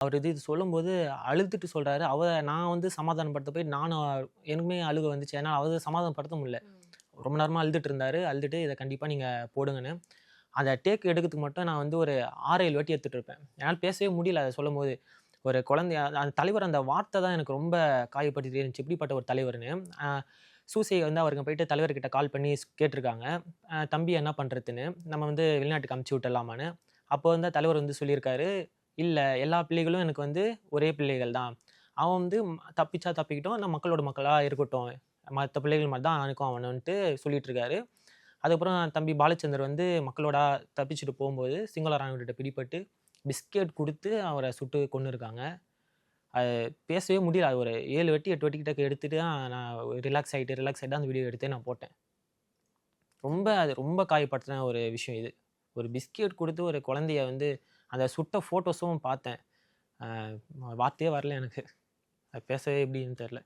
அவர் இது சொல்லும்போது அழுதுட்டு சொல்றாரு. நான் வந்து சமாதானப்படுத்த போய் நானும் எனக்குமே அழுகை வந்துச்சு. ஏன்னா அவர சமாதானப்படுத்த முடியல. ம். ரொம்ப நேரமா அழுதுட்டு இருந்தாரு. அழுதுட்டு இத கண்டிப்பா நீங்க போடுங்கன்னு. அந்த டேக் எடுக்கிறதுக்கு மட்டும் நான் வந்து ஒரு 6, 7 வாட்டி எடுத்துட்டு இருப்பேன். என்னால பேசவே முடியல அத சொல்லும்போது. ஒரு குழந்தையா அந்த தலைவர் அந்த வார்த்தை தான் எனக்கு ரொம்ப காயப்படுத்திட்டே இருந்துச்சு. எப்படிப்பட்ட ஒரு தலைவர்ன்னு. அ சூசை வந்து அவருக்கு போயிட்டு தலைவர்கிட்ட கால் பண்ணி கேட்டுருக்காங்க. தம்பி என்ன பண்றதுன்னு. நம்ம வந்து வெளிநாட்டுக்கு அனுப்பிச்சு விட்டுடலாமான்னு. அப்போ வந்து தலைவர் வந்து சொல்லியிருக்காரு, "இல்ல எல்லா பிள்ளைகளும் எனக்கு வந்து ஒரே பிள்ளைகள் தான். அவன் வந்து தப்பிச்சா தப்பிக்கட்டும். ஆனா மக்களோட மக்களா இருக்கட்டும். மத்த பிள்ளைகள் மாரி தான் எனக்கும் அவனுன்ட்டு" சொல்லிட்டு இருக்காரு. அதுக்கப்புறம் தம்பி பாலச்சந்தர் வந்து மக்களோட தப்பிச்சுட்டு போம்போது, சிங்கள ராணுவத்திட்ட பிடிபட்டு, பிஸ்கெட் குடுத்து அவர சுட்டு கொன்னுருக்காங்க. அது பேசவே முடியல. அது ஒரு 7 வாட்டி, 8 வாட்டி கிட்ட எடுத்துட்டு தான் நான் ரிலாக்ஸ் ஆயிட்டு தான் அந்த வீடியோ எடுத்தே நான் போட்டேன். அது கண்டிப்பா. ரொம்ப காயப்படுத்தின ஒரு விஷயம் இது. ஒரு பிஸ்கெட் குடுத்து ஒரு குழந்தைய வந்து அந்த சுட்ட ஃபோட்டோஸும் பார்த்தேன். அ வார்த்தையே வரல எனக்கு. அது பேசவே எப்படின்னு தெரியல.